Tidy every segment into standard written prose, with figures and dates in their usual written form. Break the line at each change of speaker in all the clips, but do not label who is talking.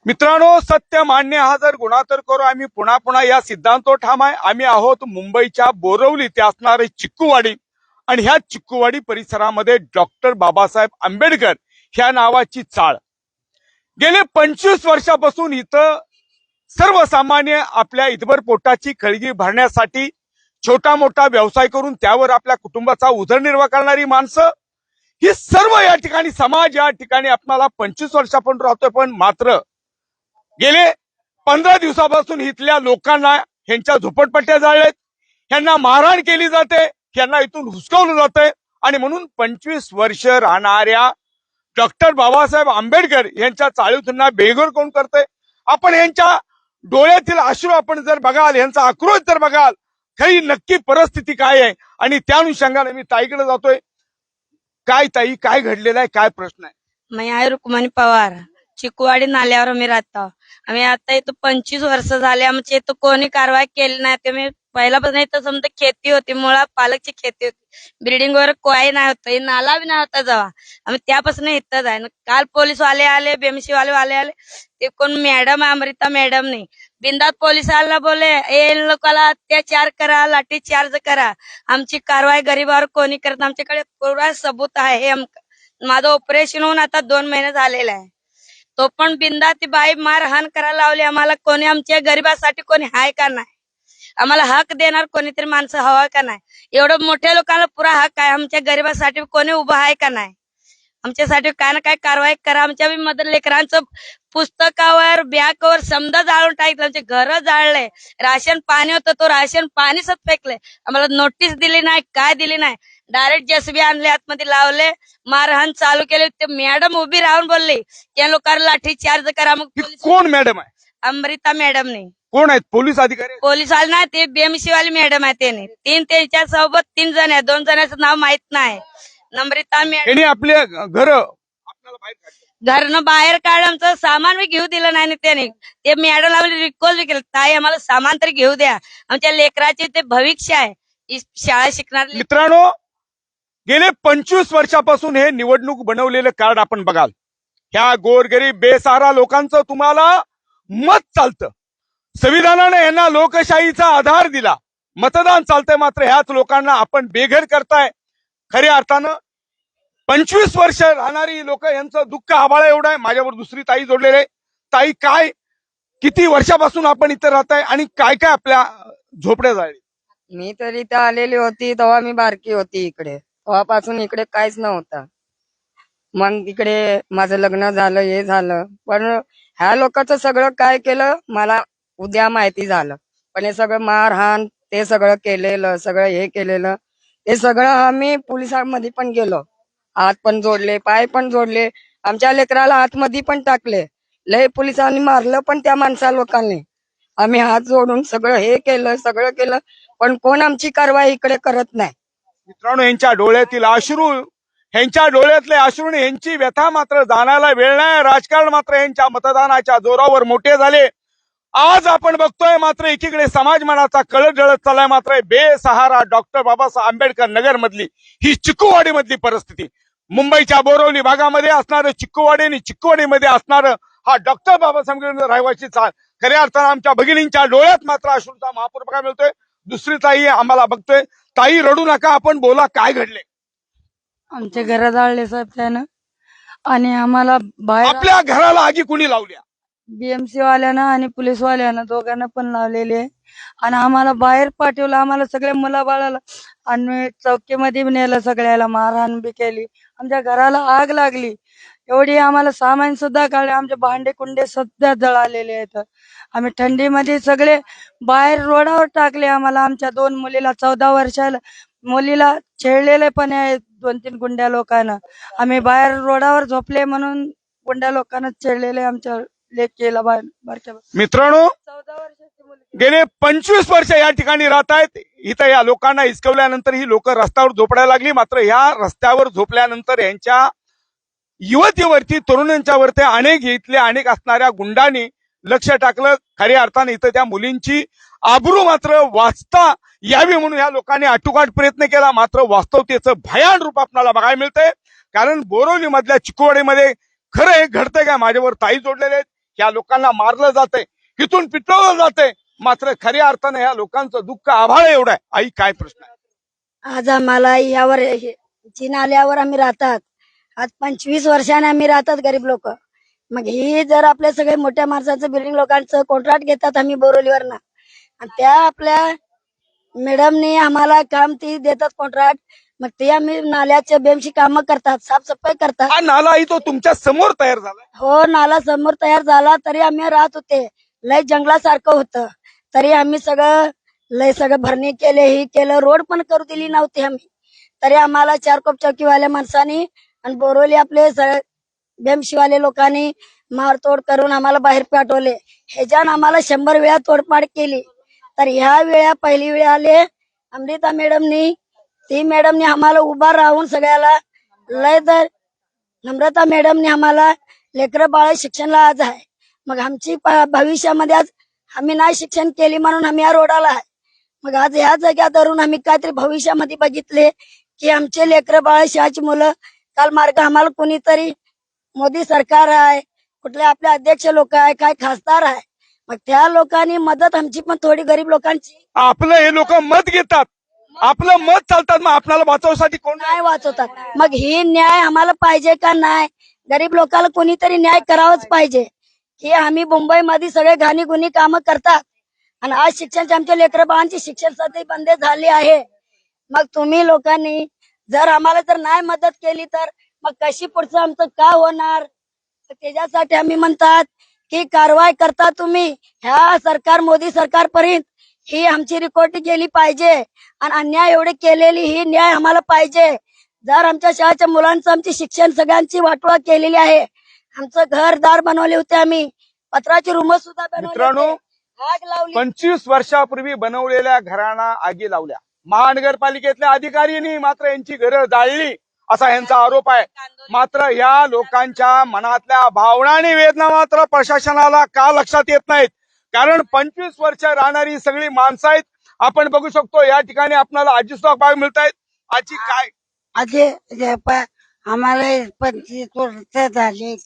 मित्रांनो, सत्य मान्य हा जर गुन्हा तर करू आम्ही पुन्हा पुन्हा या सिद्धांतो ठाम आहे। आम्ही आहोत मुंबईच्या बोरवली ते असणारे चिक्कूवाडी आणि ह्या चिक्कूवाडी परिसरामध्ये डॉक्टर बाबासाहेब आंबेडकर ह्या नावाची चाळ गेले 25 वर्षापासून इथं सर्वसामान्य आपल्या इतभर पोटाची खळगी भरण्यासाठी छोटा मोठा व्यवसाय करून त्यावर आपल्या कुटुंबाचा उदरनिर्वाह करणारी माणसं ही सर्व या ठिकाणी समाज या ठिकाणी आपल्याला 25 वर्षापासून राहतोय। पण मात्र गेले 15 दिवसापासून इथल्या लोकांना ह्यांच्या झोपडपट्ट्या जाळलेत, ह्यांना मारहाण केली जाते, ह्यांना इथून हुसकावलं जातंय आणि म्हणून 25 वर्ष राहणाऱ्या डॉक्टर बाबासाहेब आंबेडकर यांच्या चाळीतून बेघर कोण करते। आपण यांच्या डोळ्यातील अश्रू आपण जर बघाल, यांचा आक्रोश जर बघाल, खरी नक्की परिस्थिती काय आहे आणि त्या अनुषंगाने मी ताईकडे जातोय। काय ताई, काय घडलेलं आहे, काय प्रश्न आहे?
मैं आहे रुक्मणी पवार, चिकूवाडी नाल्यावर आम्ही राहतो। आम्ही आता इथं 25 वर्ष झाले, आमची इथं कोणी कारवाई केली नाही। ते मी पहिल्यापासून इथं समजा खेती होती, मुळात पालकची खेती होती, बिल्डिंग वर कोई नाही होतं, नाला बी नाही होता जेव्हा आम्ही त्यापासून इथंच आहे। काल पोलीस वाले आले, बीएमसी वाले आले, ते कोण मॅडम अमृता मॅडम नाही, बिंदात पोलिसांना बोले इन लोकांना अत्याचार करा, लाठीचार्ज करा, आमची कारवाई गरीबावर कोणी करत। आमच्याकडे पुरा सबूत आहे। माझं ऑपरेशन होऊन आता 2 महिने झालेला आहे, तो पण बिंदा ती बाई मारहाण करायला लावली आम्हाला। कोणी आमच्या गरीबासाठी कोणी हाय का नाही? आम्हाला हक देणार कोणीतरी माणसं हवा का नाही? एवढं मोठ्या लोकांना पुरा हक आहे, आमच्या गरीबासाठी कोणी उभं आहे का नाही? आमच्यासाठी काय ना काय कारवाई करा। आमच्या मदर लेकरांचं पुस्तकावर बॅगवर समजा जाळून टाकलं, आमचे घर जाळले, राशन पाणी होतं तो राशन पाणी सत फेकले, आम्हाला नोटीस दिली नाही, काय दिली नाही, डायरेक्ट जेसीबी आणले, आतमध्ये लावले, मारहाण चालू केले। ते मॅडम उभी राहून बोलली त्या लोकांना लाठी चार्ज करा। मग
कोण मॅडम आहे?
अमृता मॅडम नाही,
कोण आहेत? पोलीस अधिकारी?
पोलीस वाले नाही, ते बीएमसी वाली मॅडम आहे। त्याने त्यांच्या सोबत 3 जण आहे, 2 जणांचं नाव माहित नाही। अमृता मॅडम
आपले घर आपल्याला बाहेर काढले,
घरनं बाहेर काढ, आमचं सामान बी घेऊ दिलं नाही त्याने। ते मॅडमला रिक्वेस्ट बी केलं, ताई आम्हाला सामान तरी घेऊ द्या, आमच्या लेकराचे ते भविष्य आहे, शाळा शिकणार।
मित्रांनो, गेले 25 वर्षापासून हे निवडणूक बनवलेलं कार्ड आपण बघाल, ह्या गोरगरीब बेसहारा लोकांचं तुम्हाला मत चालतं। संविधानाने यांना लोकशाहीचा आधार दिला, मतदान चालतंय, मात्र ह्याच लोकांना आपण बेघर करताय। खऱ्या अर्थानं 25 वर्ष राहणारी लोक, यांचं दुःख आभाळा एवढं आहे। माझ्यावर दुसरी ताई जोडलेली आहे। ताई, काय किती वर्षापासून आपण इथं राहताय आणि काय काय आपल्या झोपड्या जाळली?
मी तर इथं आलेली होती तेव्हा मी बारकी होती, इकडे तेव्हापासून इकडे काहीच नव्हतं। मग इकडे माझं लग्न झालं, हे झालं, पण ह्या लोकांचं सगळं काय केलं मला उद्या माहिती झालं। पण हे सगळं मारहाण ते सगळं केलेलं, सगळं हे केलेलं, ते सगळं आम्ही पोलिसांमध्ये पण गेलो, हात पण जोडले, पाय पण जोडले, आमच्या लेकराला आतमध्ये पण टाकले, लय पोलिसांनी मारलं पण त्या माणसा लोकांनी। आम्ही हात जोडून सगळं हे केलं, सगळं केलं, पण कोण आमची कारवाई इकडे करत नाही।
मित्रांनो, यांच्या डोळ्यातील अश्रू, ह्यांच्या डोळ्यातले अश्रू, यांची व्यथा मात्र जाणायला वेळ नाही। राजकारण मात्र यांच्या मतदानाच्या जोरावर मोठे झाले। आज आपण बघतोय मात्र एकीकडे समाज मनाचा कळत जळत चाललाय, मात्र बेसहारा डॉक्टर बाबासाहेब आंबेडकर नगर मधली ही चिक्कूवाडी मधली परिस्थिती, मुंबईच्या बोरवली भागामध्ये असणारं चिक्कूवाडी आणि चिक्कूवाडीमध्ये असणारं हा डॉक्टर बाबासाहेब आंबेडकर रहिवासी चाळ, खऱ्या अर्थानं आमच्या भगिनींच्या डोळ्यात मात्र अश्रूचा महापूर बघायला मिळतोय। दुसरी ताई आम्हाला बघतोय, ताई रडू नका, आपण बोला, काय घडले?
आमचे घर जाळले साहेब त्यानं, आणि आम्हाला बाहेर
आपल्या घराला आगी कुणी लावल्या?
बीएमसी वाल्यानं आणि पोलीस वाल्यानं दोघांना पण लावलेले, आणि आम्हाला बाहेर पाठवलं। आम्हाला सगळ्या मुला बाळाला आणि चौकीमध्ये नेलं, सगळ्याला मारहाण बी केली, आमच्या घराला आग लागली, एवढी आम्हाला सामान सुद्धा काढले, आमचे भांडे कुंडे सुद्धा जळालेले आहेत। आम्ही थंडीमध्ये सगळे बाहेर रोडावर टाकले। आम्हाला आमच्या 2 मुलीला 14 वर्षाला मुलीला छेडलेले पण आहे 2-3 गुंड्या लोकांना। आम्ही बाहेर रोडावर झोपले म्हणून गुंड्या लोकांना छेडलेले आमच्या लेकीला बारक्या।
मित्रांनो,
14 वर्षाची मुलगी
गेले 25 वर्ष या ठिकाणी राहत आहेत। इथं या लोकांना हिसकवल्यानंतर ही लोक रस्त्यावर झोपडायला लागली, मात्र ह्या रस्त्यावर झोपल्यानंतर यांच्या युवतीवरती, तरुणांच्या वरती अनेक असणाऱ्या गुंडांनी लक्ष टाकलं। खऱ्या अर्थाने इथं त्या मुलींची आबरू मात्र वाचता यावी म्हणून या लोकांनी आटोकाट प्रयत्न केला, मात्र वास्तवतेचं भयान रूप आपल्याला बघायला मिळतंय। कारण बोरवली मधल्या चिक्कूवाडीमध्ये खरं हे घडतंय काय? माझ्यावर ताई जोडलेले आहेत, या लोकांना मारलं जातंय, इथून पिटवलं जातंय. मात्र खऱ्या अर्थानं या लोकांचं दुःख आभाळ एवढं आहे. आई, काय प्रश्न आहे?
आज आम्हाला यावर चीन आल्यावर आम्ही राहतात. आज 25 वर्षाने आम्ही राहतात गरीब लोक. मग ही जर आपल्या सगळे मोठ्या माणसाचं बिल्डिंग लोकांचं कॉन्ट्रॅक्ट घेतात आम्ही बोरवलीवरनं, आणि त्या आपल्या मॅडमनी आम्हाला काम ती देतात कॉन्ट्रॅक्ट. मग ते आम्ही नाल्याच्या बेमशी कामं करतात, साफसफाई करतात.
हा नाला आई तो तुमच्या समोर तयार झाला.
हो, नाला समोर तयार झाला तरी आम्ही राहत होते. लय जंगलासारखं होतं तरी आम्ही सगळं भरणी केले, ही केलं. रोड पण करू दिली नव्हती आम्ही, तरी आम्हाला चार कोप चौकीवाल्या माणसांनी आणि बोरवली आपले बेमशीवाले लोकांनी मारतोड करून आम्हाला बाहेर पाठवले. ह्याच्यानं आम्हाला 100 वेळा तोडपाड केली. तर ह्या वेळा पहिली वेळ आले अमृता मॅडमनी. ती मॅडमनी आम्हाला उभा राहून सगळ्याला लय तर नम्रता मॅडमनी आम्हाला लेकरं बाळ शिक्षणला आज आहे. मग आमची भविष्यामध्ये आज आम्ही नाही शिक्षण केली म्हणून आम्ही या रोडाला आहे. मग आज ह्या जाग्यात धरून आम्ही काहीतरी भविष्यामध्ये बघितले की आमचे लेकरं बाळ शाळेची मुलं काल मार्ग आम्हाला कोणीतरी मोदी सरकार आहे, कुठले आपले अध्यक्ष लोक आहे, काय खासदार आहे, मग त्या लोकांनी मदत आमची पण थोडी गरीब लोकांची.
आपलं हे लोक मत घेतात, आपलं मत चालतात, मग आपल्याला वाचवण्यासाठी कोण
नाही वाचवतात. मग ही न्याय आम्हाला पाहिजे का नाही? गरीब लोकांना कोणीतरी न्याय करावाच पाहिजे. की आम्ही मुंबईमध्ये सगळे घाणी गुन्हे कामं करतात आणि आज शिक्षणाचे आमच्या लेकरं बाळांची शिक्षण सध्या बंद झाली आहे. मग तुम्ही लोकांनी जर आम्हाला जर नाही मदत केली तर मग कशी पुढचं आमचं का होणार? तर त्याच्यासाठी आम्ही म्हणतात की कारवाई करता तुम्ही ह्या सरकार मोदी सरकारपर्यंत ही आमची रिपोर्ट गेली पाहिजे आणि अन्याय एवढे केलेली ही न्याय आम्हाला पाहिजे. जर आमच्या शाळेच्या मुलांचं आमची शिक्षण सगळ्यांची वाटोळा केलेली आहे. आमचं घरदार बनवले होते, आम्ही पत्राची रूम सुद्धा बनवली
मित्रांनो,
होते. आग लावली.
25 वर्षापूर्वी बनवलेल्या घरांना आगी लावल्या महानगरपालिकेतल्या अधिकाऱ्यांनी, मात्र यांची घरं जाळली असा यांचा आरोप आहे. मात्र या लोकांच्या मनातल्या भावना आणि वेदना मात्र प्रशासनाला का लक्षात येत नाहीत? कारण 25 वर्ष राहणारी सगळी माणसं आहेत. आपण बघू शकतो या ठिकाणी आपल्याला आजी सुद्धा पाहायला मिळत आहेत. आजी, काय
आधी आम्हाला 25 वर्ष झाली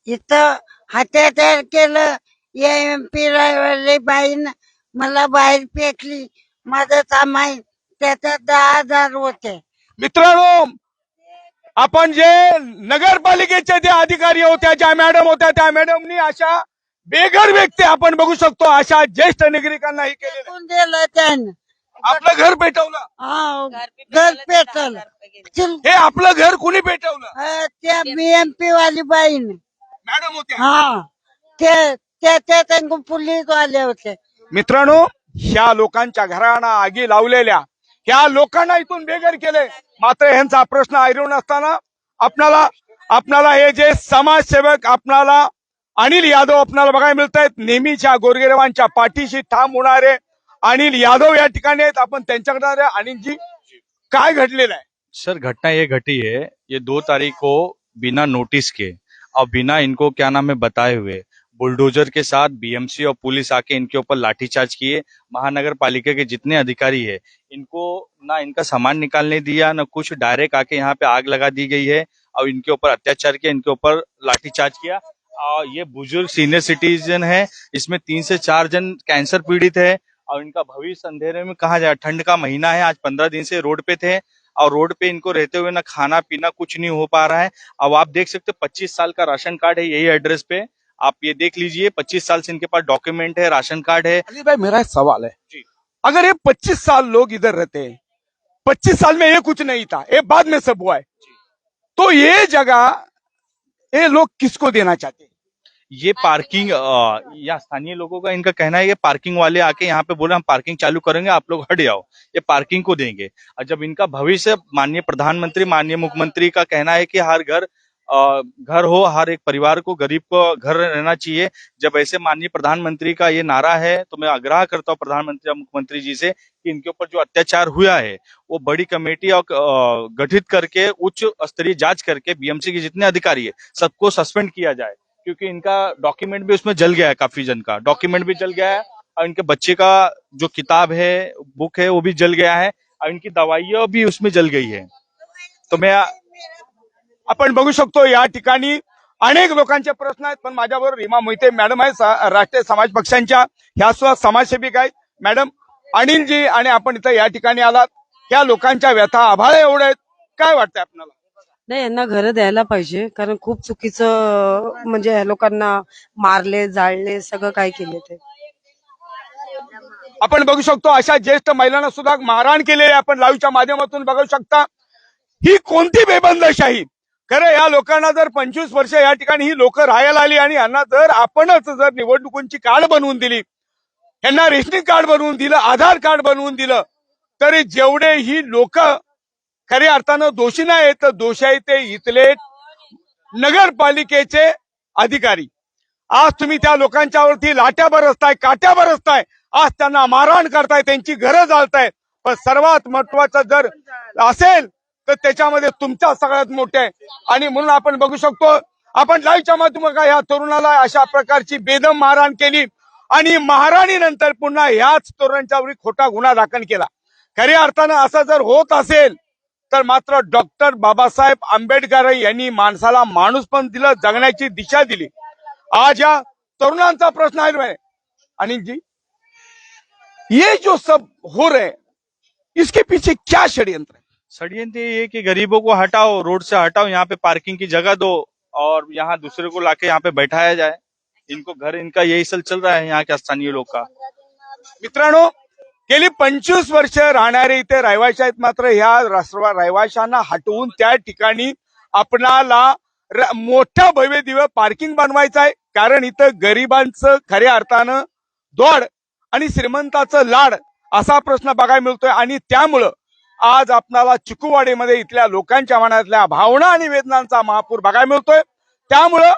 इथं हात्याचार केलं. MP वाली बाईन मला बाहेर फेकली. माझं सामान त्याच्यात 10,000 होते.
मित्रांनो, आपण जे नगरपालिकेचे जे अधिकारी होत्या, ज्या मॅडम होत्या, त्या मॅडमनी अशा बेघर व्यक्ती आपण बघू शकतो अशा ज्येष्ठ नागरिकांना हे केलेलं.
फेकून दिलं त्यानं.
आपलं घर पेटवलं.
हा, घर पेटलं.
हे आपलं घर कुणी पेटवलं?
त्या MP वाली बाईन.
मॅडम होत्या.
हा, ते पोलीस वाले होते.
मित्रांनो, ह्या लोकांच्या घरांना आगी लावलेल्या ह्या लोकांना इथून बेघर केले. मात्र ह्यांचा प्रश्न ऐरून असताना आपणाला हे जे समाजसेवक आपणाला अनिल यादव आपल्याला बघायला मिळत आहेत. नेहमीच्या गोरगरिबांच्या पाठीशी ठाम होणारे अनिल यादव या ठिकाणी आहेत. आपण त्यांच्याकडे अनिलजी, काय घडलेलं आहे?
सर, घटना ये घटी है, ये 2 तारीख को बिना नोटिस के और बिना इनको क्या नाम है बताए हुए बुलडोजर के साथ BMC और पुलिस आके इनके ऊपर लाठीचार्ज किए. महानगर पालिका के जितने अधिकारी है इनको ना इनका सामान निकालने दिया, ना कुछ, डायरेक्ट आके यहाँ पे आग लगा दी गई है और इनके ऊपर अत्याचार किया, इनके ऊपर लाठीचार्ज किया. और ये बुजुर्ग सीनियर सिटीजन है, इसमें 3 से 4 जन कैंसर पीड़ित है और इनका भविष्य अंधेरे में कहा जाए. ठंड का महीना है, आज 15 दिन से रोड पे थे और रोड पे इनको रहते हुए ना खाना पीना कुछ नहीं हो पा रहा है. अब आप देख सकते 25 साल का राशन कार्ड है यही एड्रेस पे, आप ये देख लीजिए. 25 साल से इनके पास डॉक्यूमेंट है, राशन कार्ड है.
अली भाई, मेरा एक सवाल है
जी.
अगर ये 25 साल लोग इधर रहते हैं, 25 साल में ये कुछ नहीं था, ये बाद में सब हुआ है, तो ये जगह ये लोग किसको देना चाहते हैं?
ये पार्किंग या स्थानीय लोगों का इनका कहना है ये पार्किंग वाले आके यहाँ पे बोले हम पार्किंग चालू करेंगे, आप लोग हट जाओ, ये पार्किंग को देंगे. और जब इनका भविष्य माननीय प्रधानमंत्री, माननीय मुख्यमंत्री का कहना है कि हर घर हो, हर एक परिवार को, गरीब को घर रहना चाहिए. जब ऐसे माननीय प्रधानमंत्री का ये नारा है तो मैं आग्रह करता हूँ प्रधानमंत्री या मुख्यमंत्री जी से कि इनके ऊपर जो अत्याचार हुआ है वो बड़ी कमेटी और गठित करके उच्च स्तरीय जांच करके BMC के जितने अधिकारी है सबको सस्पेंड किया जाए. क्योंकि इनका डॉक्यूमेंट भी उसमें जल गया है, काफी जन का डॉक्यूमेंट भी जल गया है और इनके बच्चे का जो किताब है, बुक है, वो भी जल गया है और इनकी दवाइयां भी उसमें जल गई है. तो मैं
आपण बघू शकतो या ठिकाणी अनेक लोकांचे प्रश्न आहेत, पण माझ्याबरोबर रीमा मोहिते मॅडम आहे राष्ट्रीय समाज पक्षांच्या, ह्या सुद्धा समाजसेविका आहेत. मॅडम, अनिलजी आणि आपण इथं या ठिकाणी आलात, या लोकांच्या व्यथा आभाळ एवढे आहेत, काय वाटतंय आपल्याला?
नाही, यांना घरं द्यायला पाहिजे, कारण खूप चुकीचं म्हणजे या लोकांना मारले, जाळले, सगळं काय केले ते.
आपण बघू शकतो अशा ज्येष्ठ महिलांना सुद्धा मारहाण केलेली आहे. आपण लाईव्हच्या माध्यमातून बघू शकता. ही कोणती बेबंदशाही? खरं या लोकांना जर 25 वर्ष या ठिकाणी ही लोक राहायला आली आणि यांना जर आपणच जर निवडणुकांची कार्ड बनवून दिली, यांना रेशनिंग कार्ड बनवून दिलं, आधार कार्ड बनवून दिलं, तरी जेवढे ही लोक खऱ्या अर्थानं दोषी नाही आहेत, दोषी आहे ते इथले नगरपालिकेचे अधिकारी. आज तुम्ही त्या लोकांच्यावरती लाट्या बरसताय, काट्या बरसताय, आज त्यांना मारहाण करताय, त्यांची घरं जाळताय. पण सर्वात महत्वाचं जर असेल तर त्याच्यामध्ये तुमच्या सगळ्यात मोठे आहे. आणि म्हणून आपण बघू शकतो, आपण लाईव्हच्या माध्यमातून या तरुणाला अशा प्रकारची बेदम मारहाण केली आणि महाराणीनंतर पुन्हा याच तरुणांच्यावर खोटा गुन्हा दाखल केला. खऱ्या अर्थानं असं जर होत असेल तर मात्र डॉक्टर बाबासाहेब आंबेडकर यांनी माणसाला माणूस पण दिलं, जगण्याची दिशा दिली. आज या तरुणांचा प्रश्न आहे, अनिल जी, ये जो सब हो रहे हैं, इसके पीछे क्या षड्यंत्र है?
षड्यंत्र ये कि गरीबों को हटाओ, रोड से हटाओ, यहाँ पे पार्किंग की जगह दो और यहाँ दूसरे को लाके यहाँ पे बैठाया जाए. इनको घर, इनका यही चल रहा है यहाँ के स्थानीय लोग का.
मित्रांनो, गेली 25 वर्ष राहणारे इथे रहिवासी आहेत, मात्र ह्या रहिवाशांना हटवून त्या ठिकाणी आपणाला मोठ्या भव्य दिव्य पार्किंग बनवायचं आहे. कारण इथं गरिबांचं खऱ्या अर्थानं दौड आणि श्रीमंताचं लाड असा प्रश्न बघायला मिळतोय. आणि त्यामुळं आज आपणाला चिकूवाडीमध्ये इथल्या लोकांच्या मनातल्या भावना आणि वेदनांचा महापूर बघायला मिळतोय. त्यामुळं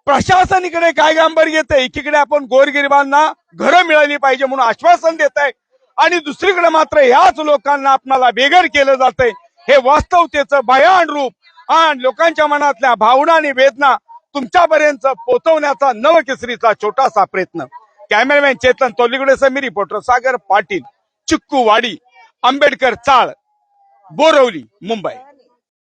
प्रशासन इकडे काय गांभीर्य घेतंय, एकीकडे आपण गोरगरिबांना घरं मिळाली पाहिजे म्हणून आश्वासन देत आहे आणि दुसरीकडे मात्र ह्याच लोकांना आपणाला बेघर केलं जातंय. हे वास्तवतेचं भयान रूप आणि लोकांच्या मनातल्या भावना आणि वेदना तुमच्यापर्यंत पोहोचवण्याचा नवकेसरीचा छोटासा प्रयत्न. कॅमेरामॅन चेतन तोलिगुडेसह मी रिपोर्टर सागर पाटील, चिक्कूवाडी, आंबेडकर चाळ, बोरवली, मुंबई.